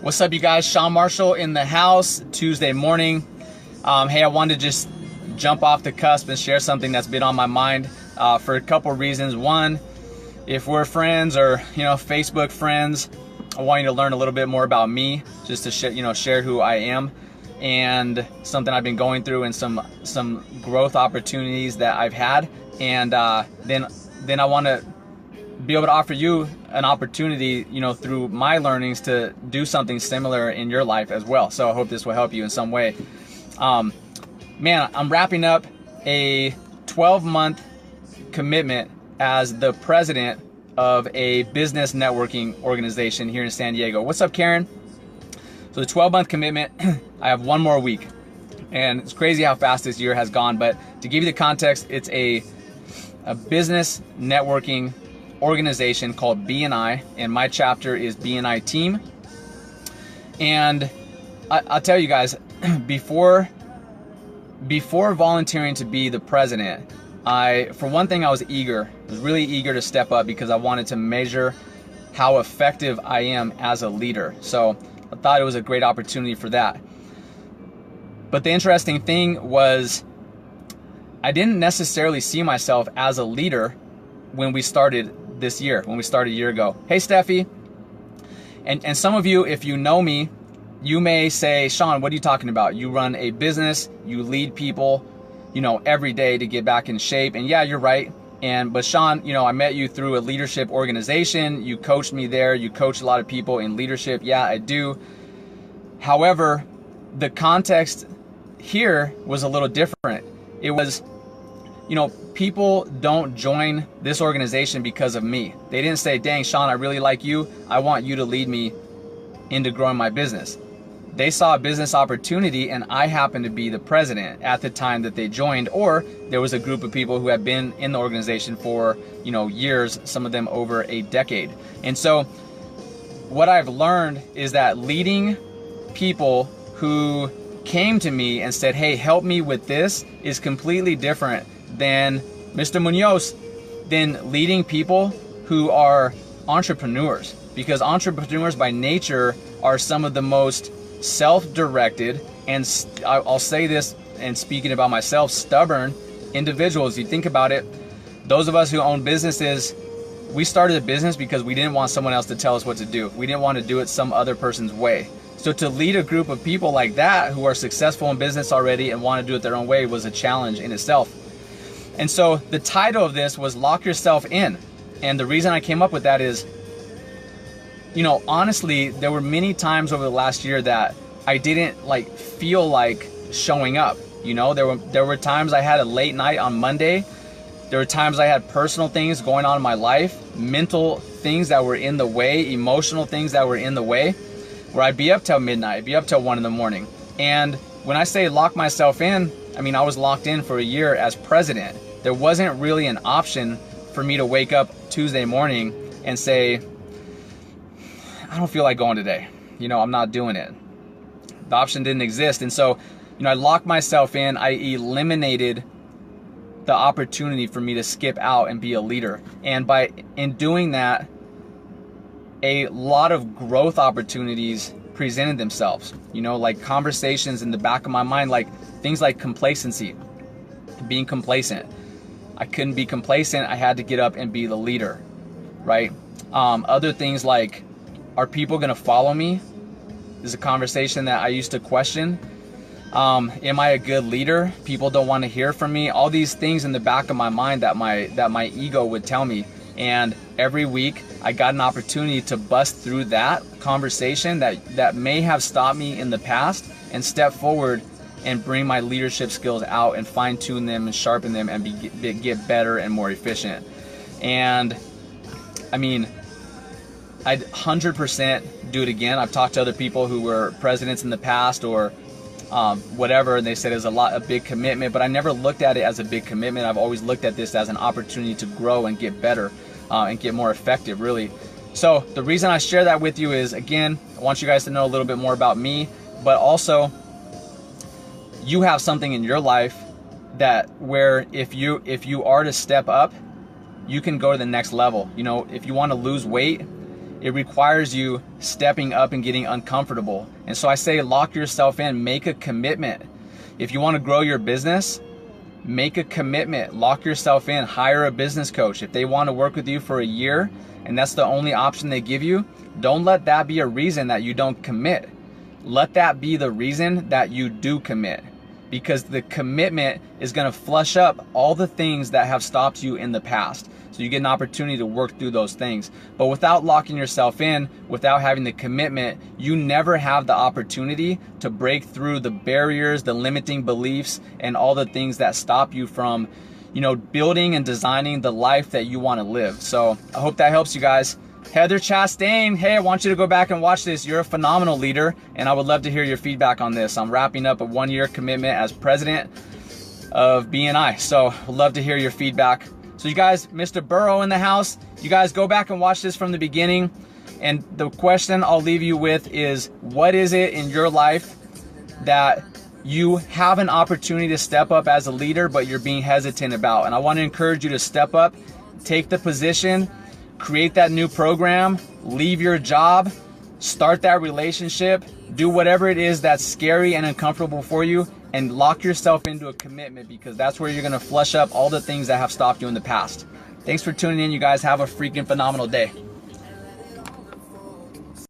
What's up, you guys? Sean Marshall in the house, Tuesday morning. Hey, I wanted to just jump off the cusp and share something that's been on my mind for a couple reasons. One, if we're friends or Facebook friends, I want you to learn a little bit more about me, just to share who I am and something I've been going through and some growth opportunities that I've had. And then I want to be able to offer you an opportunity, through my learnings to do something similar in your life as well. So I hope this will help you in some way. Man, I'm wrapping up a 12-month commitment as the president of a business networking organization here in San Diego. What's up, Karen? So the 12-month commitment, I have one more week. And it's crazy how fast this year has gone. But to give you the context, it's a business networking organization called BNI, and my chapter is BNI Team. And I'll tell you guys, before volunteering to be the president, for one thing, I was really eager to step up because I wanted to measure how effective I am as a leader. So I thought it was a great opportunity for that. But the interesting thing was, I didn't necessarily see myself as a leader when we started this year, when we started a year ago. Hey, Steffi. And some of you, if you know me, you may say, Sean, what are you talking about? You run a business, you lead people, every day to get back in shape. And yeah, you're right. But Sean, I met you through a leadership organization. You coached me there. You coach a lot of people in leadership. Yeah, I do. However, the context here was a little different. It was, people don't join this organization because of me. They didn't say, dang, Sean, I really like you. I want you to lead me into growing my business. They saw a business opportunity, and I happened to be the president at the time that they joined, or there was a group of people who had been in the organization for, years, some of them over a decade. And so what I've learned is that leading people who came to me and said, hey, help me with this, is completely different than Mr. Munoz, than leading people who are entrepreneurs. Because entrepreneurs by nature are some of the most self-directed, and I'll say this, and speaking about myself, stubborn individuals. You think about it, those of us who own businesses, we started a business because we didn't want someone else to tell us what to do. We didn't want to do it some other person's way. So to lead a group of people like that who are successful in business already and want to do it their own way was a challenge in itself. And so the title of this was Lock Yourself In. And the reason I came up with that is, honestly, there were many times over the last year that I didn't feel like showing up. There were times I had a late night on Monday. There were times I had personal things going on in my life, mental things that were in the way, emotional things that were in the way, where I'd be up till midnight, I'd be up till 1 in the morning. And when I say lock myself in, I was locked in for a year as president. There wasn't really an option for me to wake up Tuesday morning and say, I don't feel like going today. I'm not doing it. The option didn't exist. And so, I locked myself in. I eliminated the opportunity for me to skip out and be a leader. And in doing that, a lot of growth opportunities presented themselves, like conversations in the back of my mind, like things like complacency, being complacent. I couldn't be complacent. I had to get up and be the leader, right? Other things like, are people going to follow me? This is a conversation that I used to question. Am I a good leader? People don't want to hear from me. All these things in the back of my mind that my ego would tell me. And every week I got an opportunity to bust through that conversation that may have stopped me in the past and step forward and bring my leadership skills out and fine tune them and sharpen them and get better and more efficient. And I'd 100% do it again. I've talked to other people who were presidents in the past or whatever, and they said it was a big commitment, but I never looked at it as a big commitment. I've always looked at this as an opportunity to grow and get better and get more effective, really. So the reason I share that with you is, again, I want you guys to know a little bit more about me, but also you have something in your life where if you are to step up, you can go to the next level. If you want to lose weight, it requires you stepping up and getting uncomfortable. And so I say lock yourself in, make a commitment. If you want to grow your business, make a commitment, lock yourself in, hire a business coach. If they want to work with you for a year and that's the only option they give you, don't let that be a reason that you don't commit. Let that be the reason that you do commit, because the commitment is going to flush up all the things that have stopped you in the past. So you get an opportunity to work through those things. But without locking yourself in, without having the commitment, you never have the opportunity to break through the barriers, the limiting beliefs, and all the things that stop you from, building and designing the life that you want to live. So I hope that helps you guys. Heather Chastain, hey, I want you to go back and watch this. You're a phenomenal leader, and I would love to hear your feedback on this. I'm wrapping up a 1-year commitment as president of BNI, so I'd love to hear your feedback. So you guys, Mr. Burrow in the house, you guys go back and watch this from the beginning. And the question I'll leave you with is, what is it in your life that you have an opportunity to step up as a leader, but you're being hesitant about? And I want to encourage you to step up, take the position, create that new program, leave your job, start that relationship, do whatever it is that's scary and uncomfortable for you, and lock yourself into a commitment, because that's where you're going to flush up all the things that have stopped you in the past. Thanks for tuning in, you guys. Have a freaking phenomenal day.